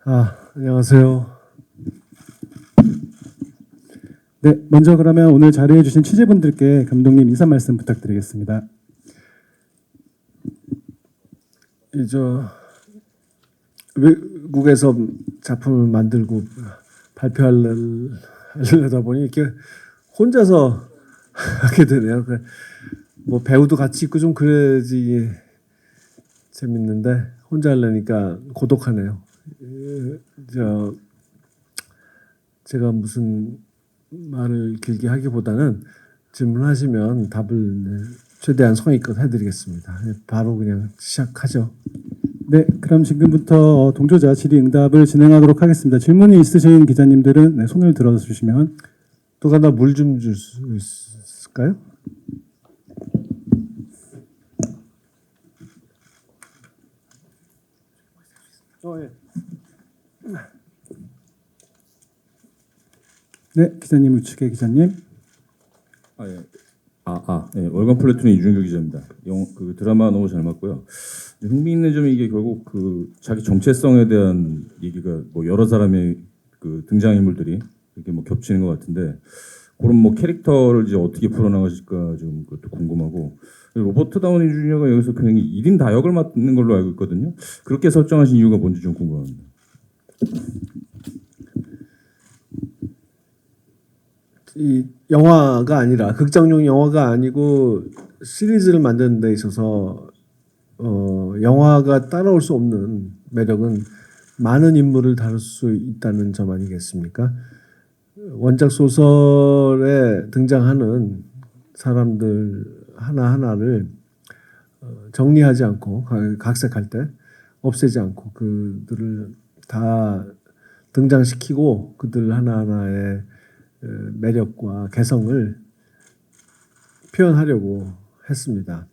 안녕하세요. 네, 먼저 그러면 오늘 자료해 주신 취재분들께 감독님 인사 말씀 부탁드리겠습니다. 이저 외국에서 작품을 만들고 발표하려다 보니 이렇게 혼자서 하게 되네요. 뭐 배우도 같이 있고 좀 그래야지 재밌는데 혼자 하려니까 고독하네요. 제가 무슨 말을 길게 하기보다는 질문하시면 답을 최대한 성의껏 해드리겠습니다. 바로 그냥 시작하죠. 네, 그럼 지금부터 동조자 질의응답을 진행하도록 하겠습니다. 질문이 있으신 기자님들은 손을 들어주시면. 누가 나 물 좀 줄 수 있을까요? 예. 네, 기자님 우측의 기자님. 예. 예. 월간 플래툰의 이준규 기자입니다. 그 드라마 너무 잘 맞고요. 흥미있는 점이 이게 결국 그 자기 정체성에 대한 얘기가 뭐 여러 사람의 그 등장인물들이 이렇게 뭐 겹치는 것 같은데 그런 뭐 캐릭터를 이제 어떻게 풀어나가실까 좀 그것도 궁금하고 로버트 다우니 주니어가 여기서 굉장히 1인 다역을 맡는 걸로 알고 있거든요. 그렇게 설정하신 이유가 뭔지 좀 궁금합니다. 이 영화가 아니라 극장용 영화가 아니고 시리즈를 만드는 데 있어서 영화가 따라올 수 없는 매력은 많은 인물을 다룰 수 있다는 점 아니겠습니까? 원작 소설에 등장하는 사람들 하나하나를 정리하지 않고 각색할 때 없애지 않고 그들을 다 등장시키고 그들 하나하나의 매력과 개성을 표현하려고 했습니다.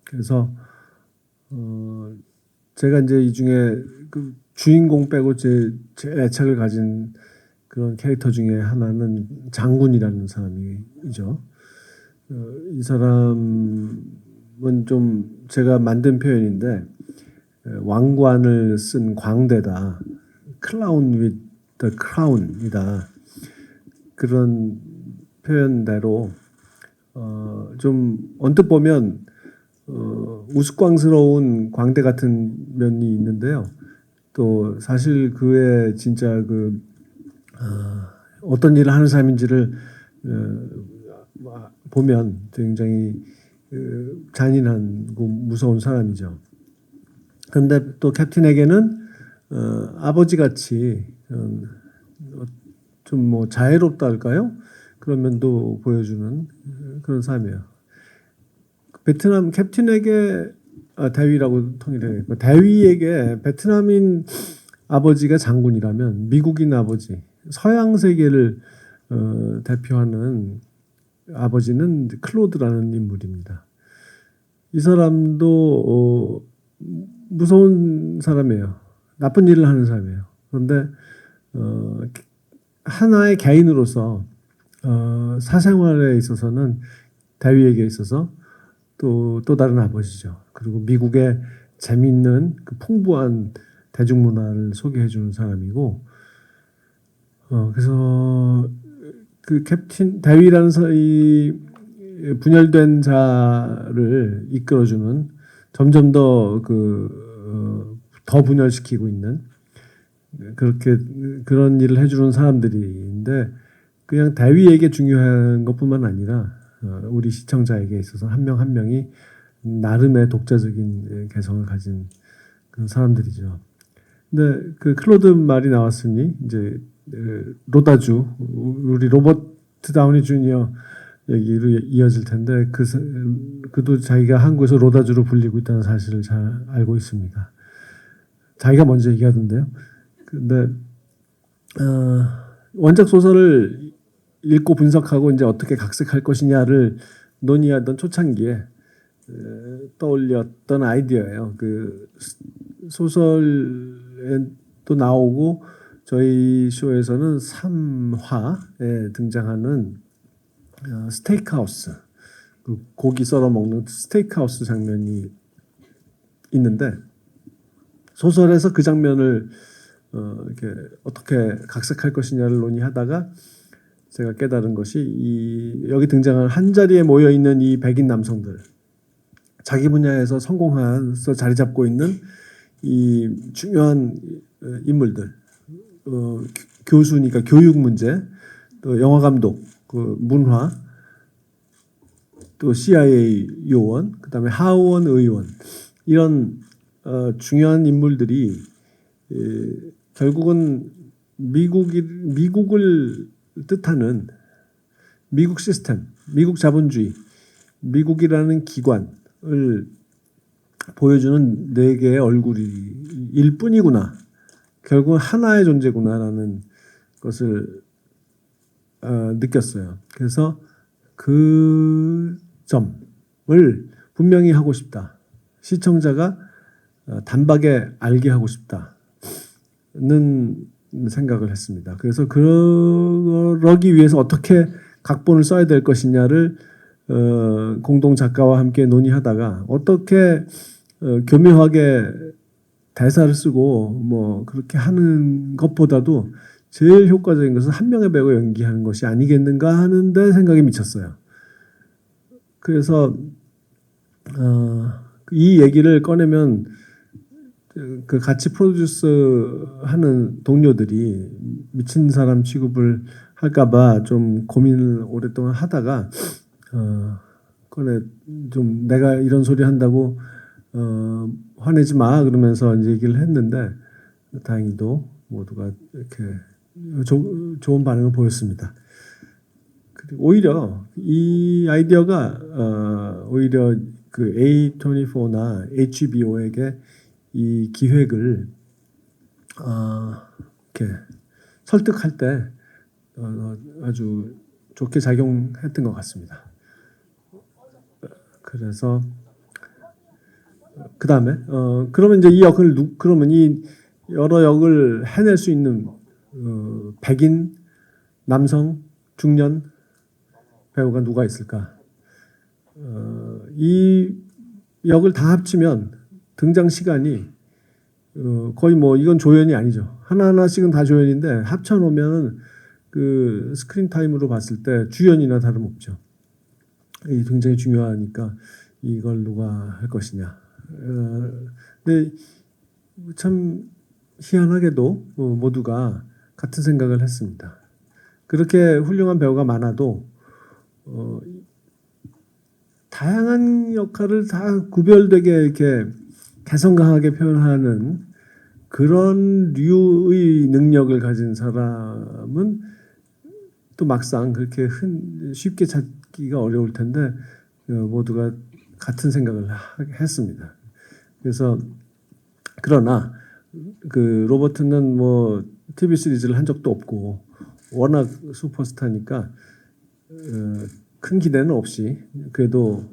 그래서 제가 이제 이 중에 그 주인공 빼고 제일 애착을 가진 그런 캐릭터 중에 하나는 장군이라는 사람이죠. 이 사람은 좀 제가 만든 표현인데 왕관을 쓴 광대다, 클라운 with the crown이다. 그런 표현대로 좀 언뜻 보면 우스꽝스러운 광대 같은 면이 있는데요. 또 사실 그의 진짜 어떤 일을 하는 사람인지를 보면 굉장히 잔인하고 무서운 사람이죠. 그런데 또 캡틴에게는 아버지 같이 좀 뭐 자애롭다 할까요? 그런 면도 보여주는 그런 사람이에요. 베트남 캡틴에게 대위라고 통일해요. 대위에게 베트남인 아버지가 장군이라면 미국인 아버지, 서양 세계를 대표하는 아버지는 클로드라는 인물입니다. 이 사람도 무서운 사람이에요. 나쁜 일을 하는 사람이에요. 그런데 하나의 개인으로서 사생활에 있어서는 대위에게 있어서 또 다른 아버지죠. 그리고 미국의 재미있는 그 풍부한 대중문화를 소개해주는 사람이고, 그래서 그 캡틴 대위라는 이 분열된 자를 이끌어주는 점점 더 더 분열시키고 있는 그렇게 그런 일을 해주는 사람들인데 그냥 대위에게 중요한 것뿐만 아니라 우리 시청자에게 있어서 한 명 한 명이 나름의 독자적인 개성을 가진 그런 사람들이죠. 근데 그 클로드 말이 나왔으니 이제 로다주 우리 로버트 다우니 주니어 얘기로 이어질 텐데 그도 자기가 한국에서 로다주로 불리고 있다는 사실을 잘 알고 있습니다. 자기가 먼저 얘기하던데요. 근데 원작 소설을 읽고 분석하고 이제 어떻게 각색할 것이냐를 논의하던 초창기에 떠올렸던 아이디어예요. 그 소설에 또 나오고 저희 쇼에서는 3화에 등장하는 스테이크하우스, 그 고기 썰어 먹는 스테이크하우스 장면이 있는데 소설에서 그 장면을 이렇게 어떻게 각색할 것이냐를 논의하다가 제가 깨달은 것이 여기 등장하는 한 자리에 모여 있는 이 백인 남성들, 자기 분야에서 성공해서 자리 잡고 있는 이 중요한 인물들, 교수니까 교육 문제, 또 영화 감독, 그 문화, 또 CIA 요원, 그다음에 하원 의원 이런 중요한 인물들이 결국은 미국을 뜻하는 미국 시스템, 미국 자본주의, 미국이라는 기관을 보여주는 네 개의 얼굴일 뿐이구나. 결국 하나의 존재구나라는 것을 느꼈어요. 그래서 그 점을 분명히 하고 싶다. 시청자가 단박에 알게 하고 싶다는 생각을 했습니다. 그래서 그러기 위해서 어떻게 각본을 써야 될 것이냐를 공동 작가와 함께 논의하다가 어떻게 교묘하게 대사를 쓰고 뭐 그렇게 하는 것보다도 제일 효과적인 것은 한 명의 배우가 연기하는 것이 아니겠는가 하는데 생각이 미쳤어요. 그래서 이 얘기를 꺼내면 그 같이 프로듀스 하는 동료들이 미친 사람 취급을 할까봐 좀 고민을 오랫동안 하다가 좀 내가 이런 소리 한다고 화내지 마 그러면서 이제 얘기를 했는데 다행히도 모두가 이렇게 좋은 반응을 보였습니다. 그리고 오히려 이 아이디어가 오히려 그 A24나 HBO에게 이 기획을 이렇게 설득할 때 아주 좋게 작용했던 것 같습니다. 그래서 그 다음에 그러면 이제 이 역을 그러면 이 여러 역을 해낼 수 있는 백인 남성 중년 배우가 누가 있을까? 이 역을 다 합치면 등장 시간이 거의 뭐 이건 조연이 아니죠. 하나하나씩은 다 조연인데 합쳐놓으면 그 스크린 타임으로 봤을 때 주연이나 다름없죠. 이 굉장히 중요하니까 이걸 누가 할 것이냐. 근데 참 희한하게도 모두가 같은 생각을 했습니다. 그렇게 훌륭한 배우가 많아도 다양한 역할을 다 구별되게 이렇게 개성 강하게 표현하는 그런 류의 능력을 가진 사람은 또 막상 그렇게 쉽게 찾기가 어려울 텐데 모두가 같은 생각을 했습니다. 그래서 그러나 그 로버트는 뭐 TV 시리즈를 한 적도 없고 워낙 슈퍼스타니까 큰 기대는 없이 그래도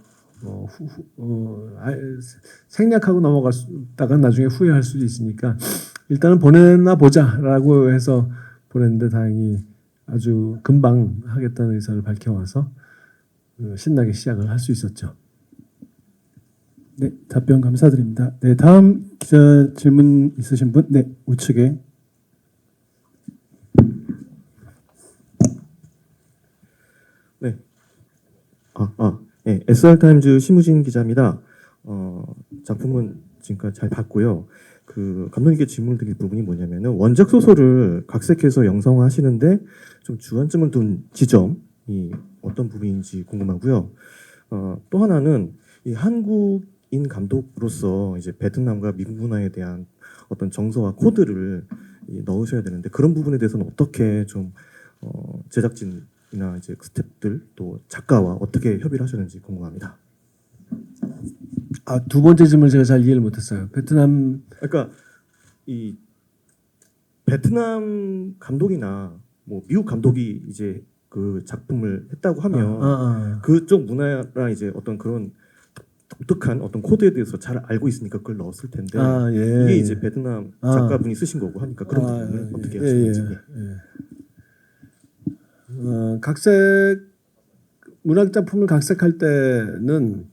생략하고 넘어갔다가 나중에 후회할 수도 있으니까 일단은 보내나 보자라고 해서 보냈는데 다행히 아주 금방 하겠다는 의사를 밝혀와서 신나게 시작을 할 수 있었죠. 네, 답변 감사드립니다. 네, 다음 기자 질문 있으신 분? 네, 우측에. 네. 네, SR타임즈 심우진 기자입니다. 작품은 지금까지 잘 봤고요. 그 감독님께 질문을 드릴 부분이 뭐냐면은 원작 소설을 각색해서 영상화하시는데 좀 주안점을 둔 지점이 어떤 부분인지 궁금하고요. 또 하나는 이 한국인 감독으로서 이제 베트남과 미국 문화에 대한 어떤 정서와 코드를 넣으셔야 되는데 그런 부분에 대해서는 어떻게 좀 제작진이나 이제 스태프들 또 작가와 어떻게 협의를 하셨는지 궁금합니다. 두 번째 질문 제가 잘 이해를 못했어요. 베트남 그러니까 이 베트남 감독이나 뭐 미국 감독이 이제 그 작품을 했다고 하면 그쪽 문화랑 이제 어떤 그런 독특한 어떤 코드에 대해서 잘 알고 있으니까 그걸 넣었을 텐데 예. 이게 이제 베트남 작가분이 쓰신 거고 하니까 그런 부분은 어떻게 하시는지. 각색 문학 작품을 각색할 때는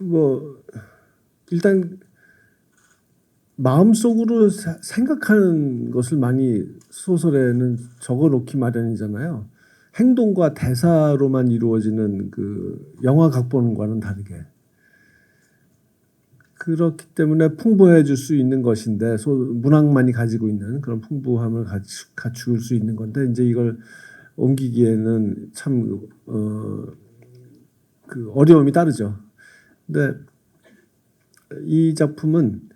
뭐 일단 마음속으로 생각하는 것을 많이 소설에는 적어놓기 마련이잖아요. 행동과 대사로만 이루어지는 그 영화 각본과는 다르게. 그렇기 때문에 풍부해 줄 수 있는 것인데 문학만이 가지고 있는 그런 풍부함을 갖출 수 있는 건데 이제 이걸 옮기기에는 참 그 어려움이 따르죠. 근데 이 작품은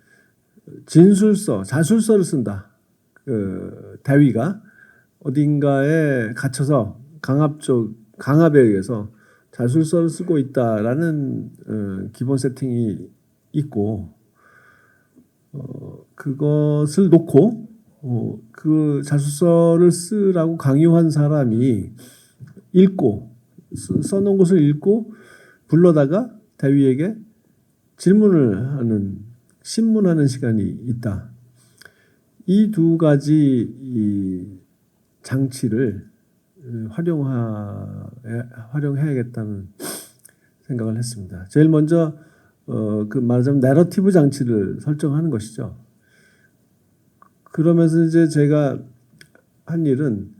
진술서, 자술서를 쓴다. 그 대위가 어딘가에 갇혀서 강압에 의해서 자술서를 쓰고 있다라는 기본 세팅이 있고 그것을 놓고 그 자술서를 쓰라고 강요한 사람이 읽고 써놓은 것을 읽고 불러다가 대위에게 질문을 하는 신문하는 시간이 있다. 이 두 가지 이 장치를 활용해야겠다는 생각을 했습니다. 제일 먼저 그 말하자면 내러티브 장치를 설정하는 것이죠. 그러면서 이제 제가 한 일은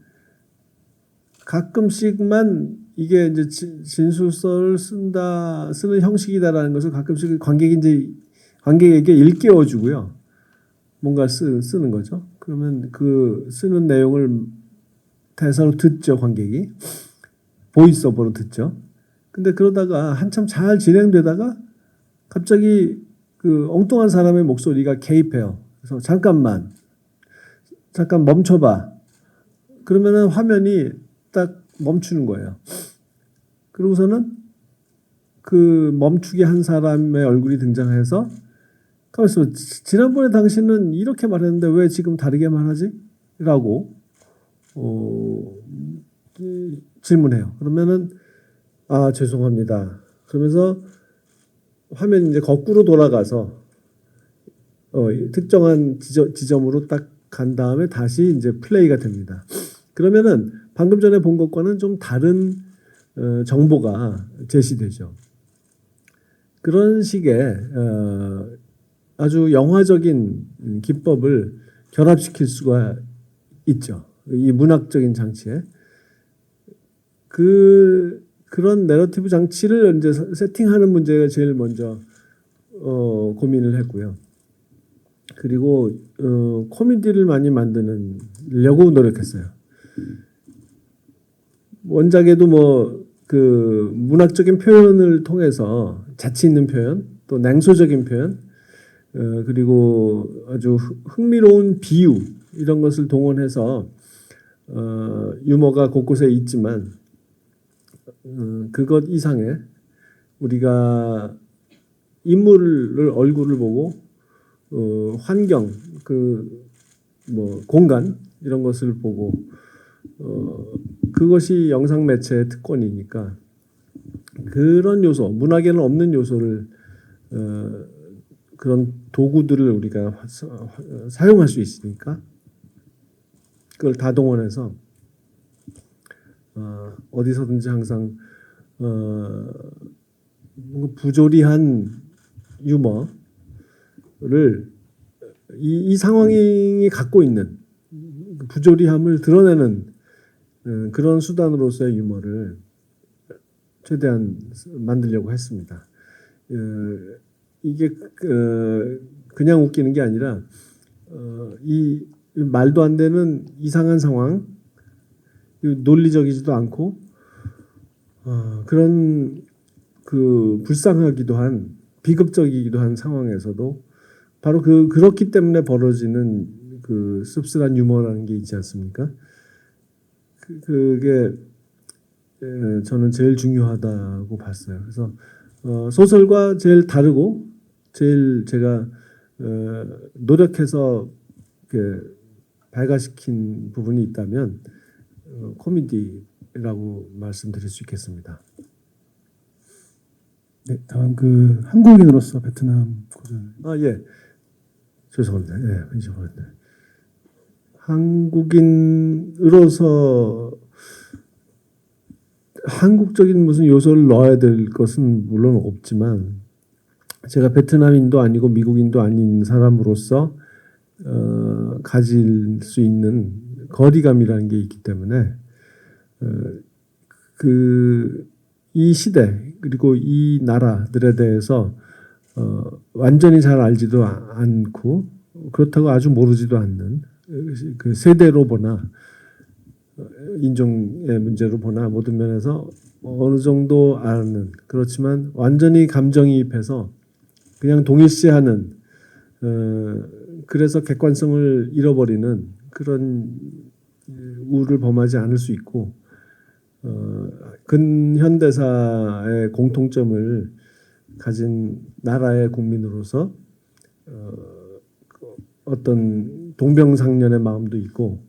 가끔씩만 이게 이제 진술서를 쓰는 형식이다라는 것을 가끔씩 관객에게 일깨워 주고요. 뭔가 쓰는 거죠. 그러면 그 쓰는 내용을 대사로 듣죠, 관객이. 보이스오버로 듣죠. 근데 그러다가 한참 잘 진행되다가 갑자기 그 엉뚱한 사람의 목소리가 개입해요. 그래서 잠깐 멈춰봐. 그러면은 화면이 딱 멈추는 거예요. 그러고서는 그 멈추게 한 사람의 얼굴이 등장해서 가만있어. 지난번에 당신은 이렇게 말했는데 왜 지금 다르게 말하지? 라고 질문해요. 그러면은 죄송합니다. 그러면서 화면이 이제 거꾸로 돌아가서 특정한 지점으로 딱 간 다음에 다시 이제 플레이가 됩니다. 그러면은 방금 전에 본 것과는 좀 다른 정보가 제시되죠. 그런 식의 아주 영화적인 기법을 결합시킬 수가 있죠. 이 문학적인 장치에. 그런 내러티브 장치를 이제 세팅하는 문제가 제일 먼저 고민을 했고요. 그리고 코미디를 많이 만드려고 노력했어요. 원작에도 뭐 그 문학적인 표현을 통해서 재치 있는 표현, 또 냉소적인 표현, 그리고 아주 흥미로운 비유 이런 것을 동원해서 유머가 곳곳에 있지만 그것 이상의 우리가 인물을 얼굴을 보고 환경, 공간 이런 것을 보고 그것이 영상 매체의 특권이니까 그런 요소, 문학에는 없는 요소를 그런 도구들을 우리가 사용할 수 있으니까 그걸 다 동원해서 어디서든지 항상 부조리한 유머를 이 상황이 갖고 있는 부조리함을 드러내는 그런 수단으로서의 유머를 최대한 만들려고 했습니다. 이게 그냥 웃기는 게 아니라 이 말도 안 되는 이상한 상황, 논리적이지도 않고 그런 그 불쌍하기도 한 비극적이기도 한 상황에서도 바로 그렇기 때문에 벌어지는 그 씁쓸한 유머라는 게 있지 않습니까? 그게 저는 제일 중요하다고 봤어요. 그래서 소설과 제일 다르고 제일 제가 노력해서 발가시킨 부분이 있다면 코미디라고 말씀드릴 수 있겠습니다. 네, 다음 그 한국인으로서 베트남 고전. 예. 죄송합니다. 예, 잊어버렸네. 한국인으로서 한국적인 무슨 요소를 넣어야 될 것은 물론 없지만 제가 베트남인도 아니고 미국인도 아닌 사람으로서 가질 수 있는 거리감이라는 게 있기 때문에 이 시대 그리고 이 나라들에 대해서 완전히 잘 알지도 않고 그렇다고 아주 모르지도 않는 그 세대로 보나 인종의 문제로 보나 모든 면에서 어느 정도 아는 그렇지만 완전히 감정이입해서 그냥 동일시하는 그래서 객관성을 잃어버리는 그런 우를 범하지 않을 수 있고 근현대사의 공통점을 가진 나라의 국민으로서 어떤 동병상련의 마음도 있고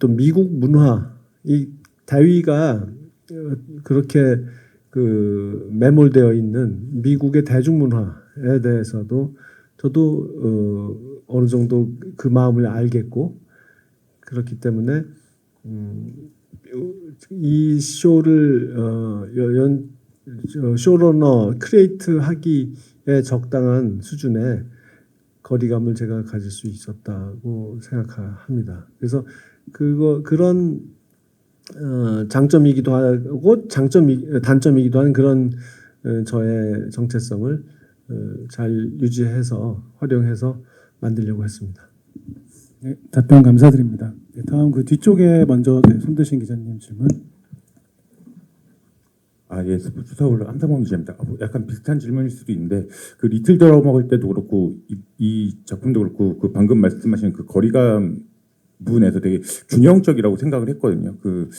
또 미국 문화 이 다위가 그렇게 매몰되어 있는 미국의 대중문화에 대해서도 저도 어느 정도 그 마음을 알겠고 그렇기 때문에 이 쇼를 쇼러너 크리에이트 하기에 적당한 수준의 거리감을 제가 가질 수 있었다고 생각합니다. 그래서 그런 장점이기도 하고 단점이기도 한 그런 저의 정체성을 잘 유지해서 활용해서 만들려고 했습니다. 네, 답변 감사드립니다. 네, 다음 그 뒤쪽에 먼저 손드신 기자님 질문. 예, 스포츠 서울 함상범 기자입니다. 약간 비슷한 질문일 수도 있는데 그 리틀 드러 먹을 때도 그렇고 이 작품도 그렇고 그 방금 말씀하신 그 거리감 부분에서 되게 균형적이라고 생각을 했거든요. 그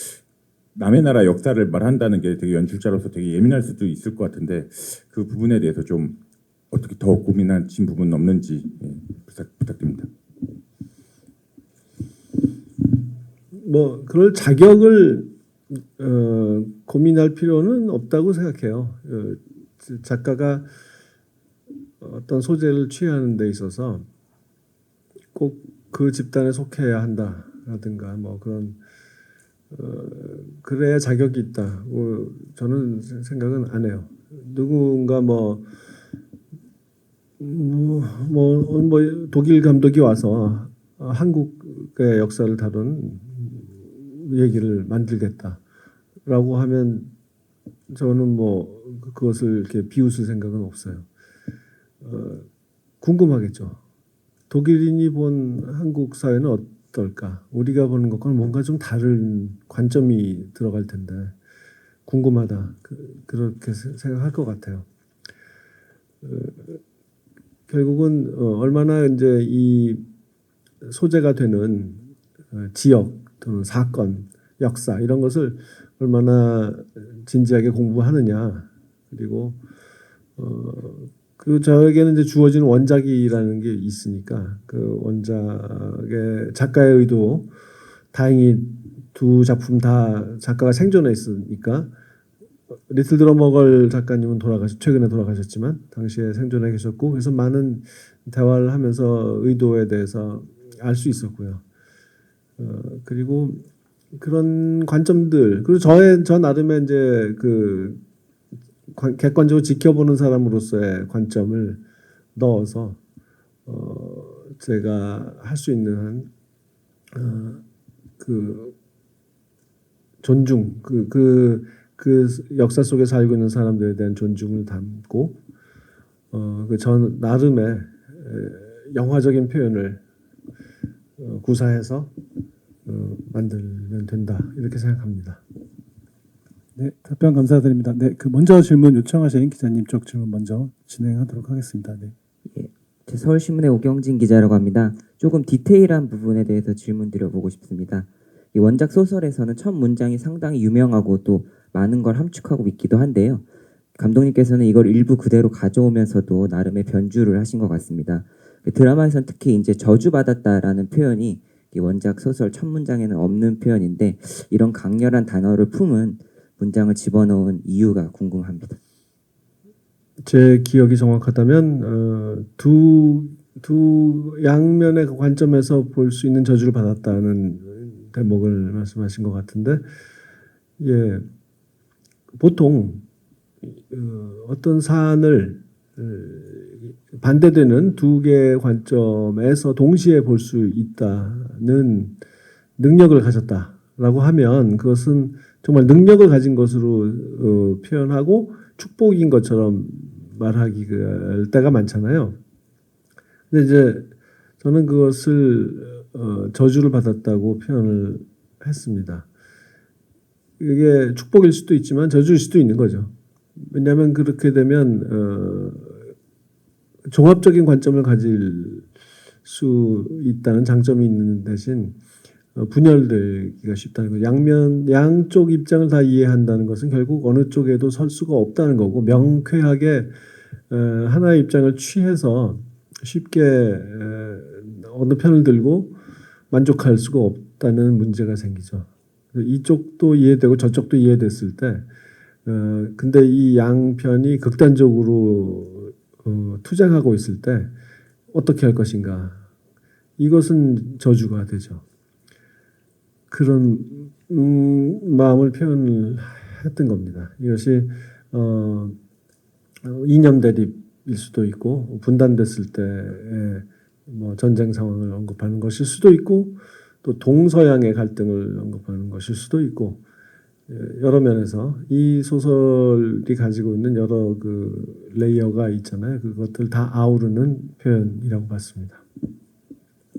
남의 나라 역사를 말한다는 게 되게 연출자로서 되게 예민할 수도 있을 것 같은데 그 부분에 대해서 좀 어떻게 더 고민하신 부분은 없는지 부탁드립니다. 뭐 그럴 자격을 고민할 필요는 없다고 생각해요. 작가가 어떤 소재를 취하는 데 있어서 꼭 그 집단에 속해야 한다라든가 뭐 그런 그래야 자격이 있다. 저는 생각은 안 해요. 누군가 뭐 독일 감독이 와서 한국의 역사를 다룬 얘기를 만들겠다라고 하면 저는 뭐 그것을 이렇게 비웃을 생각은 없어요. 궁금하겠죠. 독일인이 본 한국 사회는 어떨까? 우리가 보는 것과는 뭔가 좀 다른 관점이 들어갈 텐데 궁금하다. 그렇게 생각할 것 같아요. 결국은 얼마나 이제 이 소재가 되는 지역 또는 사건, 역사 이런 것을 얼마나 진지하게 공부하느냐 그리고 저에게는 이제 주어진 원작이라는 게 있으니까 그 원작의 작가의 의도 다행히 두 작품 다 작가가 생존해 있으니까 리틀 드러머걸 작가님은 최근에 돌아가셨지만 당시에 생존해 계셨고 그래서 많은 대화를 하면서 의도에 대해서 알 수 있었고요. 그리고 그런 관점들 그리고 저 나름의 이제 객관적으로 지켜보는 사람으로서의 관점을 넣어서 제가 할 수 있는 한 존중 그 역사 속에 살고 있는 사람들에 대한 존중을 담고 전 나름의 영화적인 표현을 구사해서 만들면 된다 이렇게 생각합니다. 네, 답변 감사드립니다. 네, 먼저 질문 요청하신 기자님 쪽 질문 먼저 진행하도록 하겠습니다. 네. 제 서울신문의 오경진 기자라고 합니다. 조금 디테일한 부분에 대해서 질문 드려보고 싶습니다. 이 원작 소설에서는 첫 문장이 상당히 유명하고 또 많은 걸 함축하고 있기도 한데요. 감독님께서는 이걸 일부 그대로 가져오면서도 나름의 변주를 하신 것 같습니다. 드라마에서는 특히 이제 저주받았다라는 표현이 이 원작 소설 첫 문장에는 없는 표현인데 이런 강렬한 단어를 품은 문장을 집어넣은 이유가 궁금합니다. 제 기억이 정확하다면 두 양면의 관점에서 볼 수 있는 저주를 받았다는 대목을 말씀하신 것 같은데 보통 어떤 사안을 반대되는 두 개의 관점에서 동시에 볼 수 있다는 능력을 가졌다라고 하면 그것은 정말 능력을 가진 것으로 표현하고 축복인 것처럼 말하기 때가 많잖아요. 근데 이제 저는 그것을 저주를 받았다고 표현을 했습니다. 이게 축복일 수도 있지만 저주일 수도 있는 거죠. 왜냐하면 그렇게 되면 종합적인 관점을 가질 수 있다는 장점이 있는 대신 분열되기가 쉽다는 거죠. 양쪽 입장을 다 이해한다는 것은 결국 어느 쪽에도 설 수가 없다는 거고 명쾌하게 하나의 입장을 취해서 쉽게 어느 편을 들고 만족할 수가 없다는 문제가 생기죠. 이쪽도 이해되고 저쪽도 이해됐을 때 근데 이 양편이 극단적으로 투쟁하고 있을 때 어떻게 할 것인가 이것은 저주가 되죠. 그런 마음을 표현했던 겁니다. 이것이 이념 대립일 수도 있고 분단됐을 때 뭐 전쟁 상황을 언급하는 것일 수도 있고 또 동서양의 갈등을 언급하는 것일 수도 있고 여러 면에서 이 소설이 가지고 있는 여러 그 레이어가 있잖아요. 그것들 다 아우르는 표현이라고 봤습니다.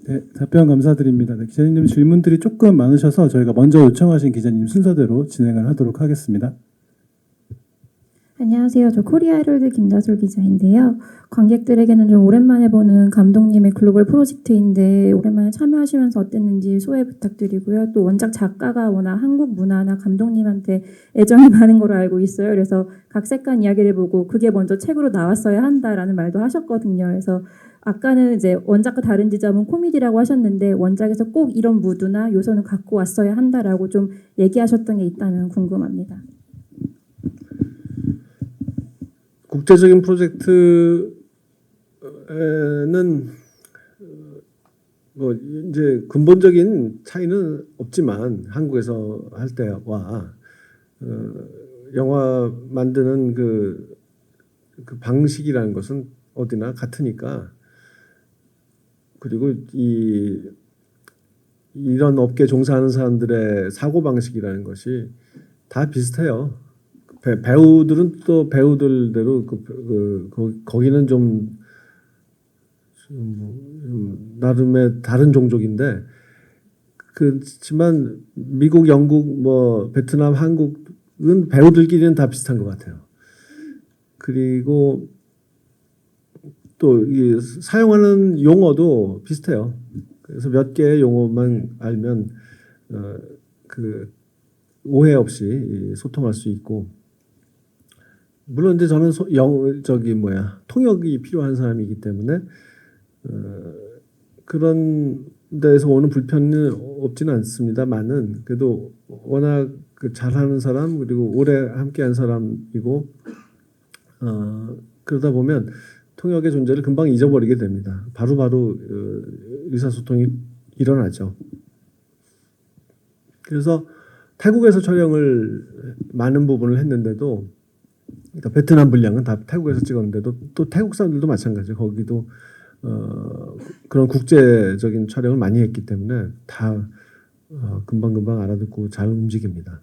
네, 답변 감사드립니다. 네, 기자님 질문들이 조금 많으셔서 저희가 먼저 요청하신 기자님 순서대로 진행을 하도록 하겠습니다. 안녕하세요. 저 코리아 헤럴드 김다솔 기자인데요. 관객들에게는 좀 오랜만에 보는 감독님의 글로벌 프로젝트인데 오랜만에 참여하시면서 어땠는지 소회 부탁드리고요. 또 원작 작가가 워낙 한국 문화나 감독님한테 애정이 많은 걸로 알고 있어요. 그래서 각색한 이야기를 보고 그게 먼저 책으로 나왔어야 한다라는 말도 하셨거든요. 그래서 아까는 이제 원작과 다른 지점은 코미디라고 하셨는데 원작에서 꼭 이런 무드나 요소는 갖고 왔어야 한다라고 좀 얘기하셨던 게 있다면 궁금합니다. 국제적인 프로젝트에는 뭐 이제 근본적인 차이는 없지만 한국에서 할 때와 영화 만드는 그 방식이라는 것은 어디나 같으니까 그리고 이런 업계 종사하는 사람들의 사고 방식이라는 것이 다 비슷해요. 배우들은 또 배우들대로 거기는 좀 나름의 다른 종족인데 그렇지만 미국, 영국, 뭐 베트남, 한국은 배우들끼리는 다 비슷한 것 같아요. 그리고 또 이 사용하는 용어도 비슷해요. 그래서 몇 개의 용어만 알면 그 오해 없이 소통할 수 있고. 물론 이제 저는 통역이 필요한 사람이기 때문에 그런 데에서 오는 불편은 없지는 않습니다만은 그래도 워낙 잘하는 사람 그리고 오래 함께한 사람이고 그러다 보면 통역의 존재를 금방 잊어버리게 됩니다. 바로바로 의사소통이 일어나죠. 그래서 태국에서 촬영을 많은 부분을 했는데도 그러니까 베트남 분량은 다 태국에서 찍었는데도 또 태국 사람들도 마찬가지예요. 거기도 그런 국제적인 촬영을 많이 했기 때문에 다 금방금방 알아듣고 잘 움직입니다.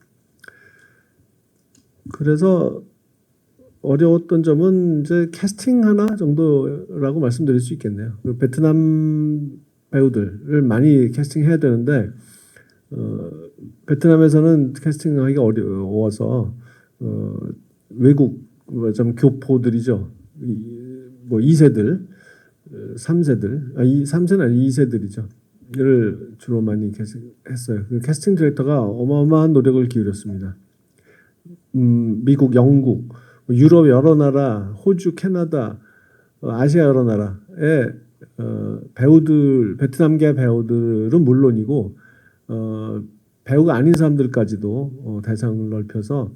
그래서 어려웠던 점은 이제 캐스팅 하나 정도라고 말씀드릴 수 있겠네요. 그 베트남 배우들을 많이 캐스팅해야 되는데 베트남에서는 캐스팅하기가 어려워서 외국 좀 교포들이죠. 뭐 2세들, 3세들, 3세는 아니 2세들이죠.를 주로 많이 했어요. 그 캐스팅 디렉터가 어마어마한 노력을 기울였습니다. 미국, 영국, 유럽 여러 나라, 호주, 캐나다, 아시아 여러 나라의 배우들, 베트남계 배우들은 물론이고 배우가 아닌 사람들까지도 대상을 넓혀서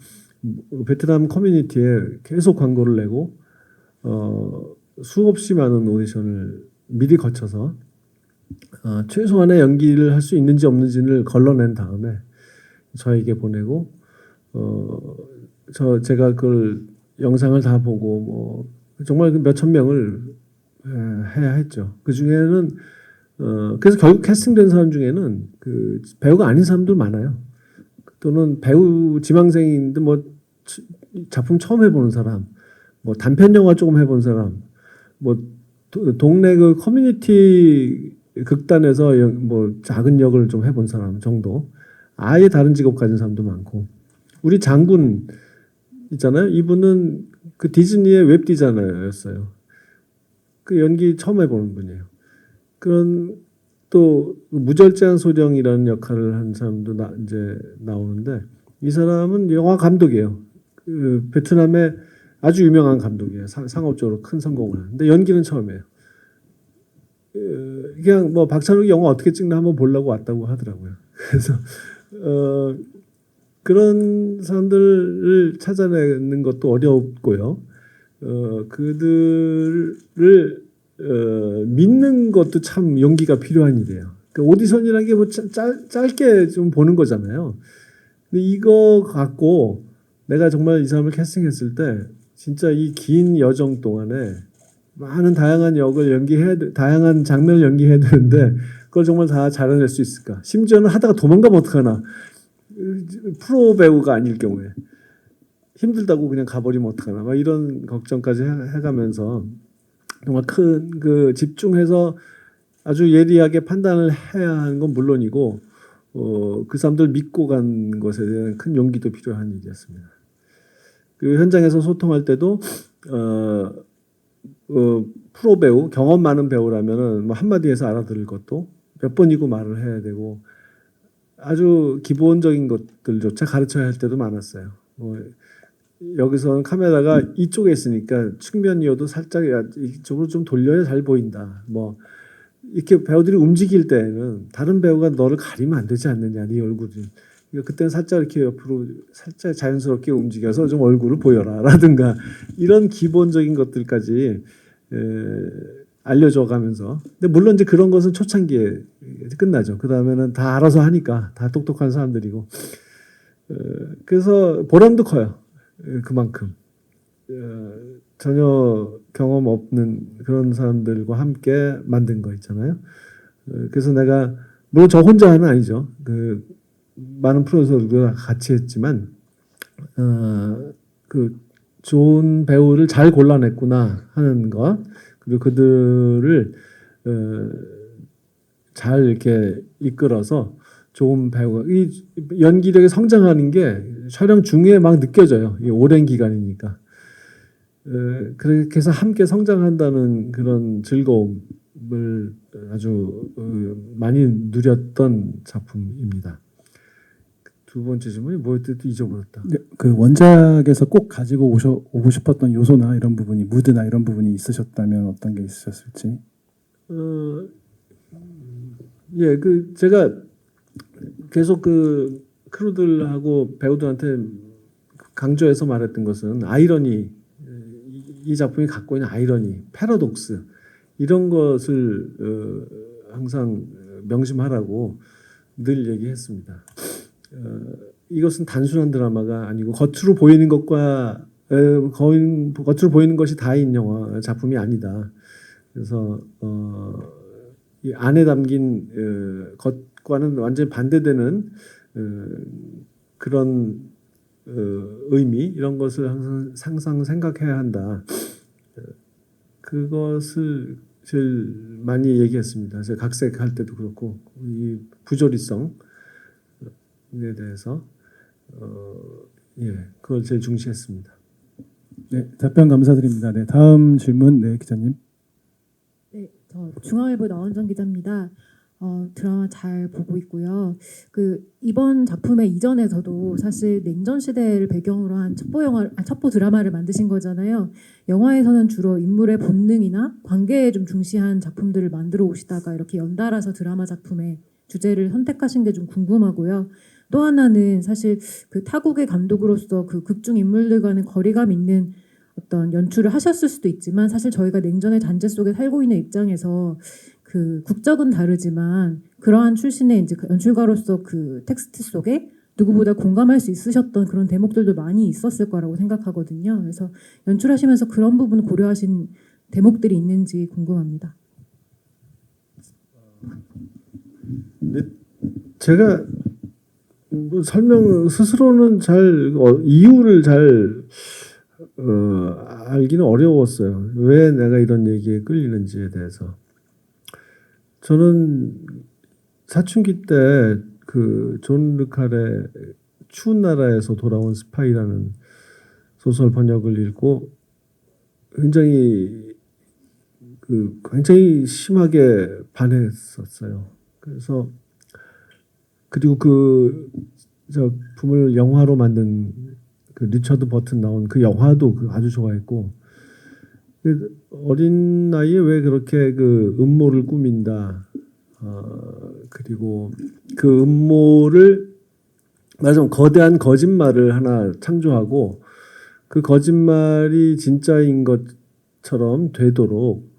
베트남 커뮤니티에 계속 광고를 내고 수없이 많은 오디션을 미리 거쳐서 최소한의 연기를 할 수 있는지 없는지를 걸러낸 다음에 저에게 보내고 제가 그걸 영상을 다 보고 뭐 정말 그 몇천 명을 해야 했죠. 그 중에는 그래서 결국 캐스팅된 사람 중에는 그 배우가 아닌 사람도 많아요. 또는 배우 지망생인데 뭐 작품 처음 해보는 사람, 뭐 단편 영화 조금 해본 사람, 뭐 동네 그 커뮤니티 극단에서 뭐 작은 역을 좀 해본 사람 정도. 아예 다른 직업 가진 사람도 많고. 우리 장군 있잖아요. 이분은 그 디즈니의 웹 디자이너였어요. 그 연기 처음 해보는 분이에요. 그런 또 무절제한 소령이라는 역할을 한 사람도 이제 나오는데 이 사람은 영화 감독이에요. 그 베트남의 아주 유명한 감독이에요. 상업적으로 큰 성공을 하는데 연기는 처음이에요. 그냥 뭐 박찬욱이 영화 어떻게 찍나 한번 보려고 왔다고 하더라고요. 그래서 그런 사람들을 찾아내는 것도 어렵고요. 그들을 믿는 것도 참 용기가 필요한 일이에요. 그 오디션이라는 게 뭐 짧게 좀 보는 거잖아요. 근데 이거 갖고 내가 정말 이 사람을 캐스팅했을 때 진짜 이 긴 여정 동안에 많은 다양한 역을 다양한 장면을 연기해야 되는데 그걸 정말 다 잘해낼 수 있을까? 심지어는 하다가 도망가면 어떡하나? 프로 배우가 아닐 경우에 힘들다고 그냥 가버리면 어떡하나? 막 이런 걱정까지 해가면서 정말 큰 그 집중해서 아주 예리하게 판단을 해야 하는 건 물론이고 그 사람들 믿고 간 것에 대한 큰 용기도 필요한 일이었습니다. 그 현장에서 소통할 때도 프로 배우, 경험 많은 배우라면은 뭐 한마디에서 알아들을 것도 몇 번이고 말을 해야 되고 아주 기본적인 것들조차 가르쳐야 할 때도 많았어요. 여기서는 카메라가 이쪽에 있으니까 측면이어도 살짝 이쪽으로 좀 돌려야 잘 보인다. 뭐 이렇게 배우들이 움직일 때는 다른 배우가 너를 가리면 안 되지 않느냐, 네 얼굴이. 그러니까 그때는 살짝 이렇게 옆으로 살짝 자연스럽게 움직여서 좀 얼굴을 보여라라든가 이런 기본적인 것들까지 알려줘가면서. 근데 물론 이제 그런 것은 초창기에 끝나죠. 그 다음에는 다 알아서 하니까 다 똑똑한 사람들이고. 그래서 보람도 커요. 그만큼 전혀 경험 없는 그런 사람들과 함께 만든 거 있잖아요. 그래서 내가 물론 저 혼자 하는 아니죠. 그 많은 프로듀서들과 같이 했지만 그 좋은 배우를 잘 골라냈구나 하는 것 그리고 그들을 잘 이렇게 이끌어서 좋은 배우가 이 연기력이 성장하는 게 촬영 중에 막 느껴져요. 이 오랜 기간이니까. 그렇게 해서 함께 성장한다는 그런 즐거움을 아주 많이 누렸던 작품입니다. 두 번째 질문이 뭐였지? 또 잊어버렸다. 네, 그 원작에서 꼭 가지고 오고 싶었던 요소나 이런 부분이 무드나 이런 부분이 있으셨다면 어떤 게 있으셨을지. 예, 그 제가 계속 그 크루들하고 배우들한테 강조해서 말했던 것은 아이러니, 이 작품이 갖고 있는 아이러니, 패러독스 이런 것을 항상 명심하라고 늘 얘기했습니다. 이것은 단순한 드라마가 아니고 겉으로 보이는 것과 겉으로 보이는 것이 다인 영화 작품이 아니다. 그래서 이 안에 담긴 것과는 완전히 반대되는 그런 의미 이런 것을 항상 생각해야 한다. 그것을 제일 많이 얘기했습니다. 그래서 각색할 때도 그렇고 이 부조리성에 대해서 그걸 제일 중시했습니다. 네, 답변 감사드립니다. 네, 다음 질문 네 기자님. 네, 저 중앙일보 나원정 기자입니다. 드라마 잘 보고 있고요. 그 이번 작품의 이전에서도 사실 냉전 시대를 배경으로 한 첩보 드라마를 만드신 거잖아요. 영화에서는 주로 인물의 본능이나 관계에 좀 중시한 작품들을 만들어 오시다가 이렇게 연달아서 드라마 작품의 주제를 선택하신 게 좀 궁금하고요. 또 하나는 사실 그 타국의 감독으로서 그 극중 인물들과는 거리감 있는 어떤 연출을 하셨을 수도 있지만 사실 저희가 냉전의 잔재 속에 살고 있는 입장에서 그 국적은 다르지만 그러한 출신의 이제 연출가로서 그 텍스트 속에 누구보다 공감할 수 있으셨던 그런 대목들도 많이 있었을 거라고 생각하거든요. 그래서 연출하시면서 그런 부분 고려하신 대목들이 있는지 궁금합니다. 제가 뭐 설명 스스로는 잘 이유를 잘 알기는 어려웠어요. 왜 내가 이런 얘기에 끌리는지에 대해서. 저는 사춘기 때 그 존 르칼의 추운 나라에서 돌아온 스파이라는 소설 번역을 읽고 굉장히 심하게 반했었어요. 그래서 그리고 그 작품을 영화로 만든 그 리처드 버튼 나온 그 영화도 아주 좋아했고, 어린 나이에 왜 그렇게 그 음모를 꾸민다. 그리고 그 음모를 말하자면 거대한 거짓말을 하나 창조하고 그 거짓말이 진짜인 것처럼 되도록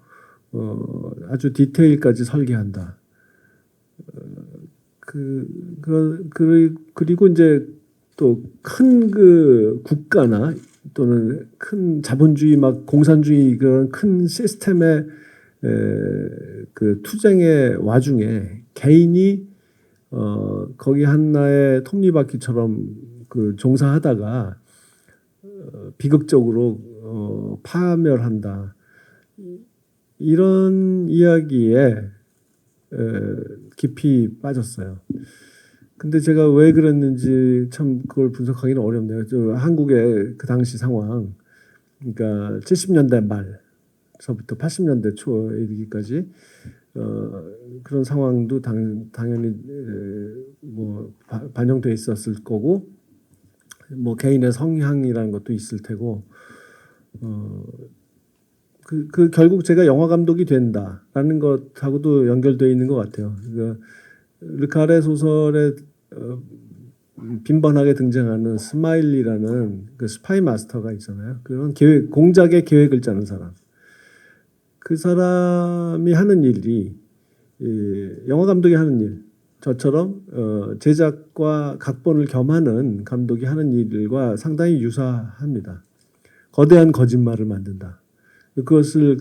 아주 디테일까지 설계한다. 그리고 이제 또 큰 그 국가나 또는 큰 자본주의 막 공산주의 그런 큰 시스템의 그 투쟁의 와중에 개인이 거기 하나의 톱니바퀴처럼 그 종사하다가 비극적으로 파멸한다. 이런 이야기에 깊이 빠졌어요. 근데 제가 왜 그랬는지 참 그걸 분석하기는 어렵네요. 한국의 그 당시 상황, 그러니까 70년대 말서부터 80년대 초에 이르기까지 그런 상황도 당연히 뭐 반영돼 있었을 거고, 뭐 개인의 성향이라는 것도 있을 테고, 그 결국 제가 영화 감독이 된다라는 것하고도 연결되어 있는 것 같아요. 르칼의 소설에 빈번하게 등장하는 스마일리라는 그 스파이 마스터가 있잖아요. 그런 공작의 계획을 짜는 사람. 그 사람이 하는 일이 영화 감독이 하는 일, 저처럼 제작과 각본을 겸하는 감독이 하는 일과 상당히 유사합니다. 거대한 거짓말을 만든다. 그것을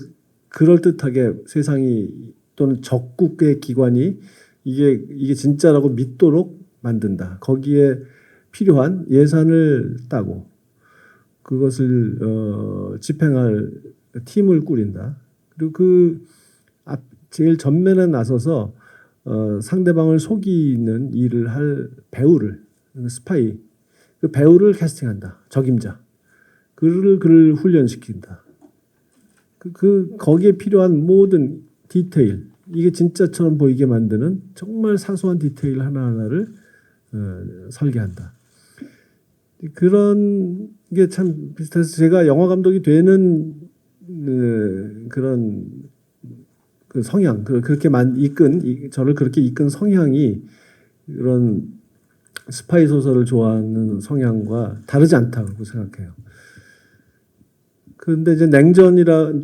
그럴듯하게 세상이 또는 적국의 기관이 이게 진짜라고 믿도록 만든다. 거기에 필요한 예산을 따고 그것을 집행할 팀을 꾸린다. 그리고 제일 전면에 나서서 상대방을 속이는 일을 할 배우를, 스파이, 그 배우를 캐스팅한다. 적임자. 그를 훈련시킨다. 거기에 필요한 모든 디테일, 이게 진짜처럼 보이게 만드는 정말 사소한 디테일 하나하나를 설계한다. 그런 게 참 비슷해서 제가 영화 감독이 되는 그런 그 성향, 저를 그렇게 이끈 성향이 그런 스파이 소설을 좋아하는 성향과 다르지 않다고 생각해요. 그런데 이제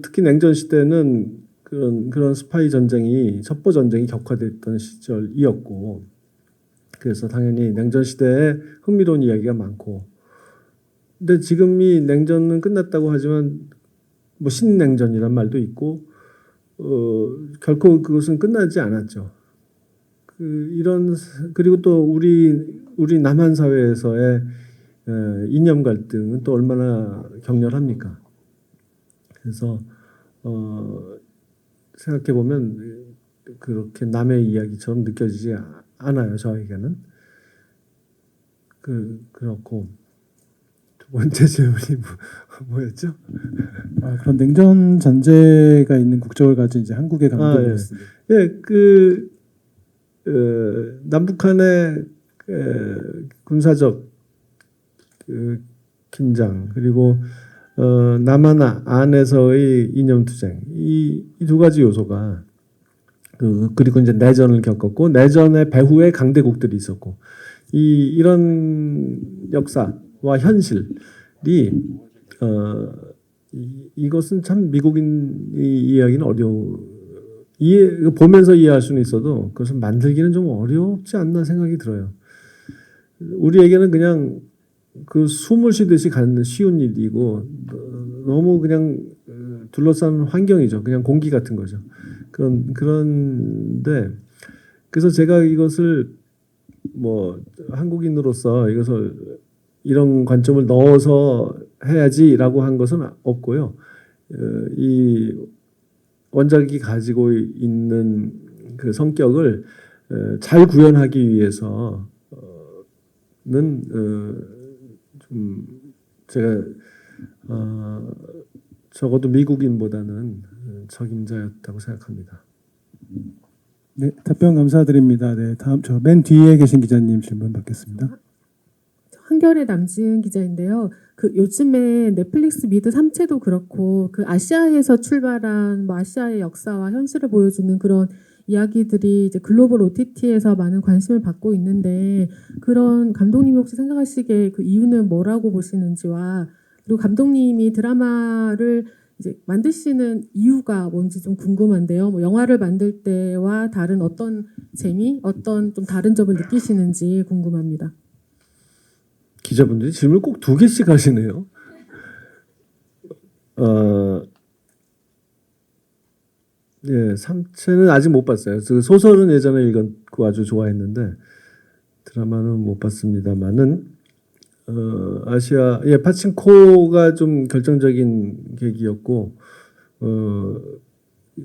특히 냉전 시대는 그런 스파이 전쟁이, 첩보 전쟁이 격화됐던 시절이었고, 그래서 당연히 냉전 시대에 흥미로운 이야기가 많고, 근데 지금이 냉전은 끝났다고 하지만 뭐 신냉전이란 말도 있고, 결코 그것은 끝나지 않았죠. 그리고 또 우리 남한 사회에서의 이념 갈등은 또 얼마나 격렬합니까? 그래서 생각해 보면 그렇게 남의 이야기처럼 느껴지지 않아요, 저에게는. 그렇고 두 번째 질문이 뭐였죠? 그런 냉전 잔재가 있는 국적을 가진 이제 한국의 감독이었습니다. 남북한의 군사적 긴장, 그리고 남한 안에서의 이념 투쟁, 이 두 가지 요소가 그리고 이제 내전을 겪었고, 내전의 배후에 강대국들이 있었고, 이런 역사와 현실이 이것은 참 미국인이 이해하기는 보면서 이해할 수는 있어도 그것을 만들기는 좀 어렵지 않나 생각이 들어요. 우리에게는 그냥 그 숨을 쉬듯이 가는 쉬운 일이고 너무 그냥 둘러싼 환경이죠. 그냥 공기 같은 거죠. 그런데 그래서 제가 이것을 뭐 한국인으로서 이것을 이런 관점을 넣어서 해야지라고 한 것은 없고요. 이 원작이 가지고 있는 그 성격을 잘 구현하기 위해서는 좀 제가 적어도 미국인보다는 적임자였다고 생각합니다. 네, 답변 감사드립니다. 네, 다음 저 맨 뒤에 계신 기자님 질문 받겠습니다. 한겨레 남지은 기자인데요. 그 요즘에 넷플릭스 미드 3채도 그렇고 그 아시아에서 출발한 뭐 아시아의 역사와 현실을 보여주는 그런 이야기들이 이제 글로벌 OTT에서 많은 관심을 받고 있는데 그런 감독님이 혹시 생각하시기에 그 이유는 뭐라고 보시는지와 그리고 감독님이 드라마를 이제 만드시는 이유가 뭔지 좀 궁금한데요. 뭐 영화를 만들 때와 다른 어떤 재미, 어떤 좀 다른 점을 느끼시는지 궁금합니다. 기자분들이 질문을 꼭 2개씩 하시네요. 예, 3채는 아직 못 봤어요. 그 소설은 예전에 읽었고 아주 좋아했는데 드라마는 못 봤습니다만은 아시아 파친코가 좀 결정적인 계기였고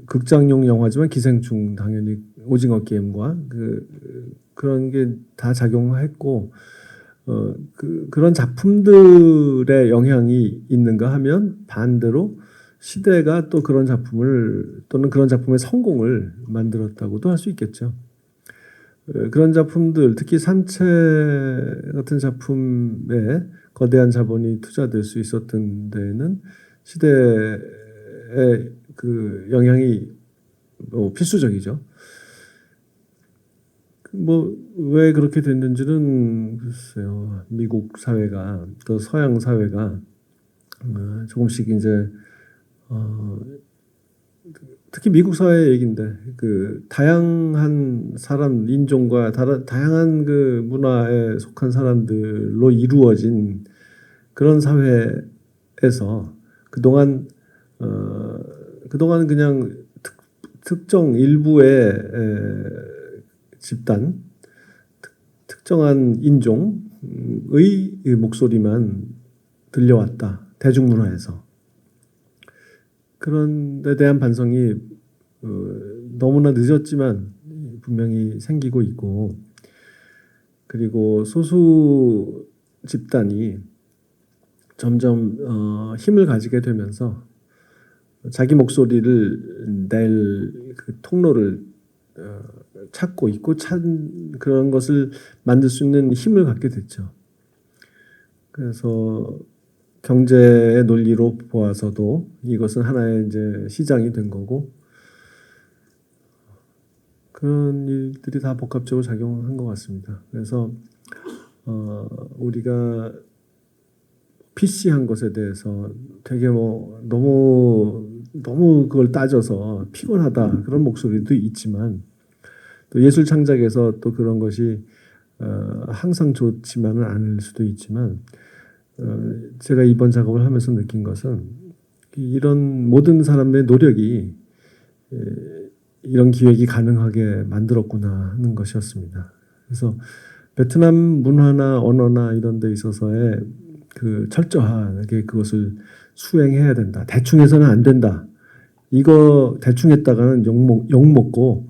극장용 영화지만 기생충 당연히 오징어 게임과 그런 게 다 작용했고 그런 작품들의 영향이 있는가 하면 반대로 시대가 또 그런 작품을 또는 그런 작품의 성공을 만들었다고도 할 수 있겠죠. 그런 작품들 특히 산채 같은 작품에 거대한 자본이 투자될 수 있었던 데에는 시대의 그 영향이 필수적이죠. 뭐 왜 그렇게 됐는지는 글쎄요. 미국 사회가 또 서양 사회가 조금씩 이제 특히 미국 사회 얘기인데 그 다양한 사람 인종과 다양한 그 문화에 속한 사람들로 이루어진 그런 사회에서 그동안 그냥 특정 일부의 집단, 특정한 인종의 목소리만 들려왔다. 대중문화에서. 그런 데 대한 반성이 너무나 늦었지만 분명히 생기고 있고 그리고 소수 집단이 점점 힘을 가지게 되면서 자기 목소리를 낼 그 통로를 찾고 있고 그런 것을 만들 수 있는 힘을 갖게 됐죠. 그래서 경제의 논리로 보아서도 이것은 하나의 이제 시장이 된 거고 그런 일들이 다 복합적으로 작용한 것 같습니다. 그래서 우리가 PC한 것에 대해서 되게 뭐 너무 그걸 따져서 피곤하다 그런 목소리도 있지만 또 예술 창작에서 또 그런 것이 항상 좋지만은 않을 수도 있지만 제가 이번 작업을 하면서 느낀 것은 이런 모든 사람의 노력이 이런 기획이 가능하게 만들었구나 하는 것이었습니다. 그래서 베트남 문화나 언어나 이런 데 있어서의 그 철저하게 그것을 수행해야 된다. 대충 해서는 안 된다. 이거 대충 했다가는 욕 먹고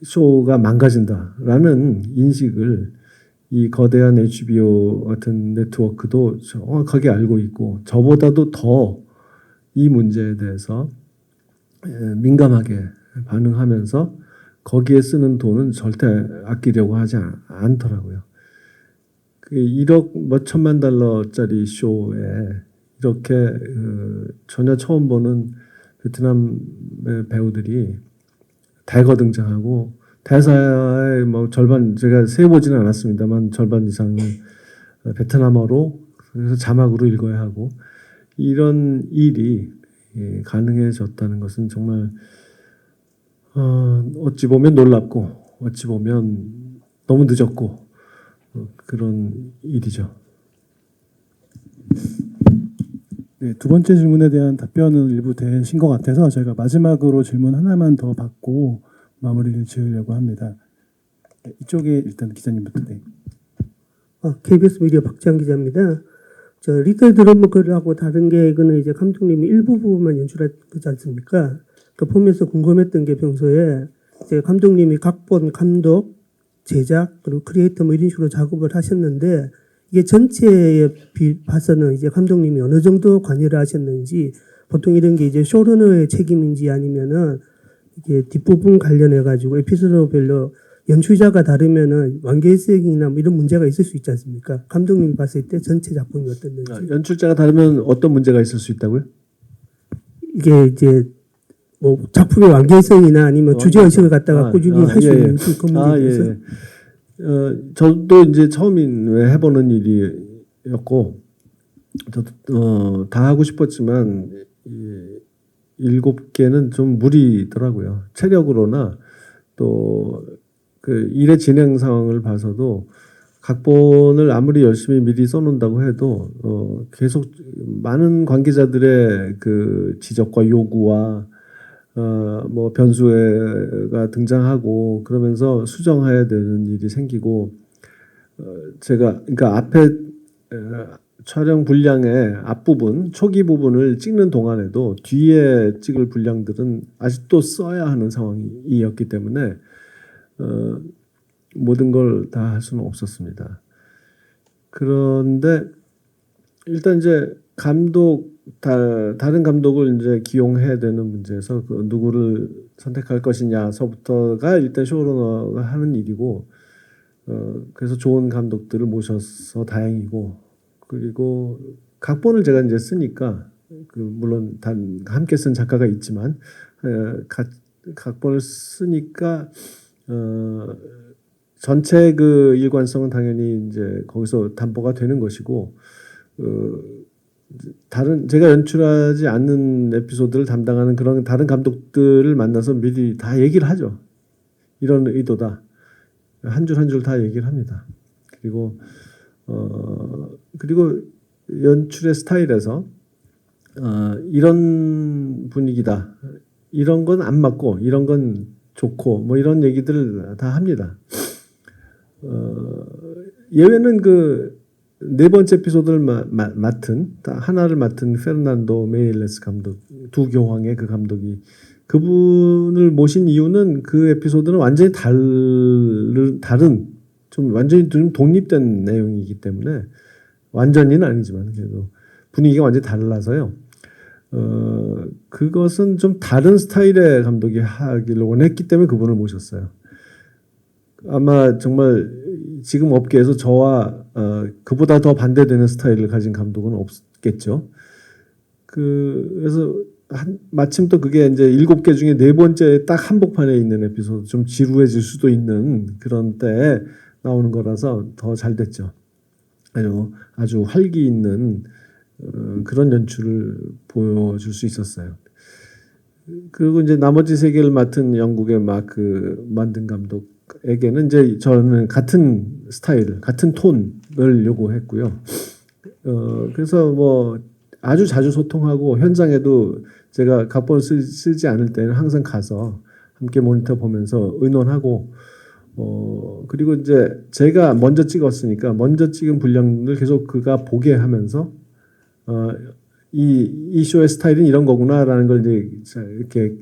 쇼가 망가진다라는 인식을 이 거대한 HBO 같은 네트워크도 정확하게 알고 있고 저보다도 더 이 문제에 대해서 민감하게 반응하면서 거기에 쓰는 돈은 절대 아끼려고 하지 않더라고요. 그 1억 몇 천만 달러짜리 쇼에 이렇게 전혀 처음 보는 베트남의 배우들이 대거 등장하고 대사의 뭐 절반 제가 세어보지는 않았습니다만 절반 이상은 베트남어로 그래서 자막으로 읽어야 하고 이런 일이 가능해졌다는 것은 정말 어찌 보면 놀랍고 어찌 보면 너무 늦었고 그런 일이죠. 네, 두 번째 질문에 대한 답변은 일부 되신 것 같아서 저희가 마지막으로 질문 하나만 더 받고 마무리를 지으려고 합니다. 네, 이쪽에 일단 기자님부터. 네. KBS 미디어 박지한 기자입니다. 저 리틀 드러머걸하고 다른 게 이거는 이제 감독님이 일부 부분만 연출한 거지 않습니까? 그 보면서 궁금했던 게 평소에 이제 감독님이 각본, 감독, 제작 그리고 크리에이터 뭐 이런 식으로 작업을 하셨는데 이게 전체에 봐서는 이제 감독님이 어느 정도 관여를 하셨는지 보통 이런 게 이제 쇼러너의 책임인지 아니면은 이게 뒷부분 관련해 가지고 에피소드별로 연출자가 다르면은 완결성이나 뭐 이런 문제가 있을 수 있지 않습니까? 감독님이 봤을 때 전체 작품이 어땠는지. 연출자가 다르면 어떤 문제가 있을 수 있다고요? 이게 이제 뭐 작품의 완결성이나 아니면 주제 의식을 갖다가 꾸준히 할 수 있는지 그 문제에 대해서. 저도 이제 처음인 해보는 일이었고, 저도 다 하고 싶었지만 7개는 좀 무리더라고요. 체력으로나 또 그 일의 진행 상황을 봐서도 각본을 아무리 열심히 미리 써놓는다고 해도 계속 많은 관계자들의 그 지적과 요구와 뭐 변수가 등장하고 그러면서 수정해야 되는 일이 생기고 제가 그러니까 앞에 촬영 분량의 앞부분 초기 부분을 찍는 동안에도 뒤에 찍을 분량들은 아직도 써야 하는 상황이었기 때문에 모든 걸 다 할 수는 없었습니다. 그런데 일단 이제 다른 감독을 이제 기용해야 되는 문제에서 그 누구를 선택할 것이냐서부터가 일단 쇼러너가 하는 일이고, 그래서 좋은 감독들을 모셔서 다행이고, 그리고 각본을 제가 이제 쓰니까 물론 함께 쓴 작가가 있지만 각본을 쓰니까 전체 그 일관성은 당연히 이제 거기서 담보가 되는 것이고, 제가 연출하지 않는 에피소드를 담당하는 그런 다른 감독들을 만나서 미리 다 얘기를 하죠. 이런 의도다. 한 줄 한 줄 다 얘기를 합니다. 그리고 연출의 스타일에서 이런 분위기다. 이런 건 안 맞고 이런 건 좋고 뭐 이런 얘기들을 다 합니다. 예외는 그 네 번째 에피소드를 하나를 맡은 페르난도 메일레스 감독, 두 교황의 그 감독이 그분을 모신 이유는 그 에피소드는 완전히 다른 좀 완전히 좀 독립된 내용이기 때문에 완전히는 아니지만 그래도 분위기가 완전히 달라서요. 그것은 좀 다른 스타일의 감독이 하기를 원했기 때문에 그분을 모셨어요. 아마 정말 지금 업계에서 저와 그보다 더 반대되는 스타일을 가진 감독은 없겠죠. 그래서 마침 또 그게 이제 7개 중에 네 번째 딱 한복판에 있는 에피소드, 좀 지루해질 수도 있는 그런 때에 나오는 거라서 더 잘 됐죠. 아주 활기 있는 그런 연출을 보여줄 수 있었어요. 그리고 이제 나머지 3개를 맡은 영국의 만든 감독에게는 이제 저는 같은 스타일, 같은 톤을 요구했고요. 그래서 뭐 아주 자주 소통하고 현장에도 제가 각본을 쓰지 않을 때는 항상 가서 함께 모니터 보면서 의논하고 그리고 이제 제가 먼저 찍었으니까 먼저 찍은 분량을 계속 그가 보게 하면서 이 쇼의 스타일은 이런 거구나라는 걸 이제 이렇게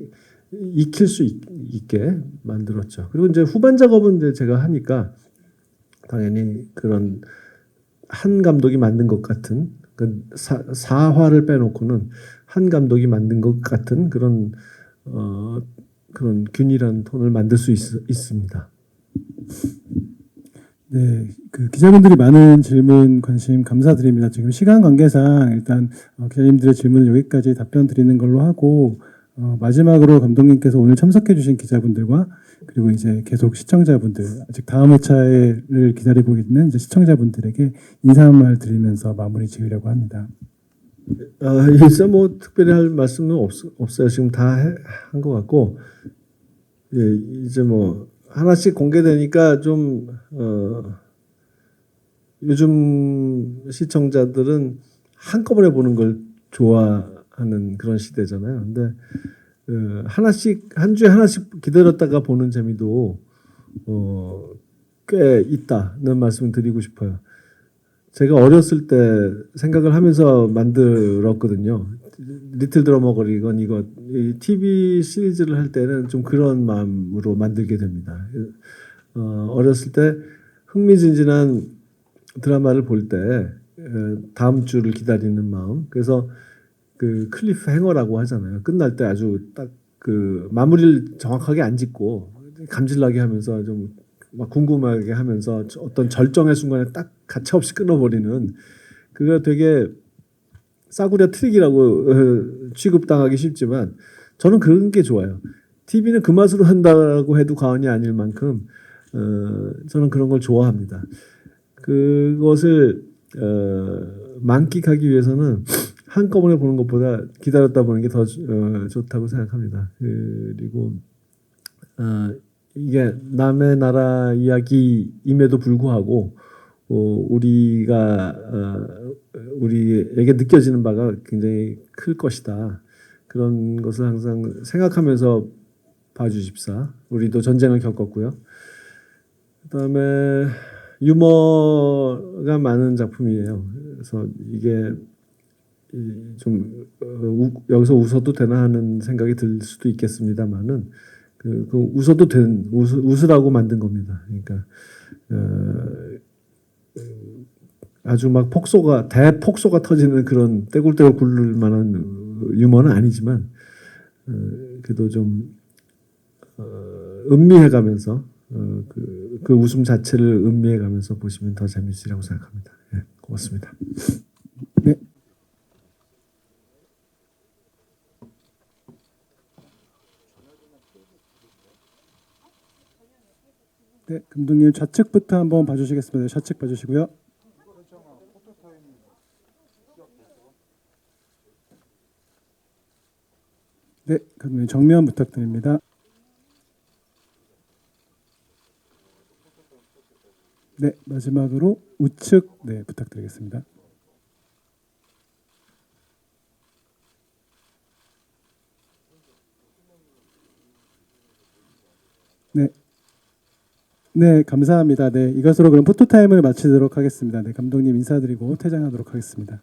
익힐 수 있게 만들었죠. 그리고 이제 후반 작업은 이제 제가 하니까 당연히 그런 한 감독이 만든 것 같은 그 사화를 빼놓고는 한 감독이 만든 것 같은 그런 균일한 톤을 만들 수 있습니다. 네, 그 기자분들이 많은 질문 관심 감사드립니다. 지금 시간 관계상 일단 기자님들의 질문은 여기까지 답변 드리는 걸로 하고 마지막으로 감독님께서 오늘 참석해주신 기자분들과 그리고 이제 계속 시청자분들 아직 다음 회차를 기다리고 있는 이제 시청자분들에게 인사 한 말 드리면서 마무리 지으려고 합니다. 인사 뭐 특별히 할 말씀은 없어요. 지금 다 한 것 같고 이제 뭐 하나씩 공개되니까 좀 요즘 시청자들은 한꺼번에 보는 걸 좋아하는 그런 시대잖아요. 근데 하나씩 한 주에 하나씩 기다렸다가 보는 재미도 꽤 있다는 말씀을 드리고 싶어요. 제가 어렸을 때 생각을 하면서 만들었거든요. 리틀 드러머 거리건 이거 이 TV 시리즈를 할 때는 좀 그런 마음으로 만들게 됩니다. 어렸을 때 흥미진진한 드라마를 볼 때 다음 주를 기다리는 마음. 그래서 그 클리프 행어라고 하잖아요. 끝날 때 아주 딱 그 마무리를 정확하게 안 짓고 감질나게 하면서 좀 막 궁금하게 하면서 어떤 절정의 순간에 딱 가차없이 끊어버리는 그거 되게 싸구려 트릭이라고 취급당하기 쉽지만 저는 그런 게 좋아요. TV는 그 맛으로 한다고 해도 과언이 아닐 만큼 저는 그런 걸 좋아합니다. 그것을 만끽하기 위해서는 한꺼번에 보는 것보다 기다렸다 보는 게 더 좋다고 생각합니다. 그리고 이게 남의 나라 이야기임에도 불구하고 우리에게 느껴지는 바가 굉장히 클 것이다. 그런 것을 항상 생각하면서 봐주십사. 우리도 전쟁을 겪었고요. 그다음에 유머가 많은 작품이에요. 그래서 이게 좀 여기서 웃어도 되나 하는 생각이 들 수도 있겠습니다만은 그 웃어도 웃으라고 만든 겁니다. 그러니까 아주 막 대폭소가 터지는 그런 떼굴떼굴 굴를 만한 유머는 아니지만 그래도 좀 음미해가면서 그 웃음 자체를 음미해가면서 보시면 더 재밌으리라고 생각합니다. 네, 고맙습니다. 네. 네, 감독님 좌측부터 한번 봐주시겠습니다. 좌측 봐주시고요. 네, 감독님 정면 부탁드립니다. 네, 마지막으로 우측 네 부탁드리겠습니다. 네. 네, 감사합니다. 네, 이것으로 그럼 포토타임을 마치도록 하겠습니다. 네, 감독님 인사드리고 퇴장하도록 하겠습니다.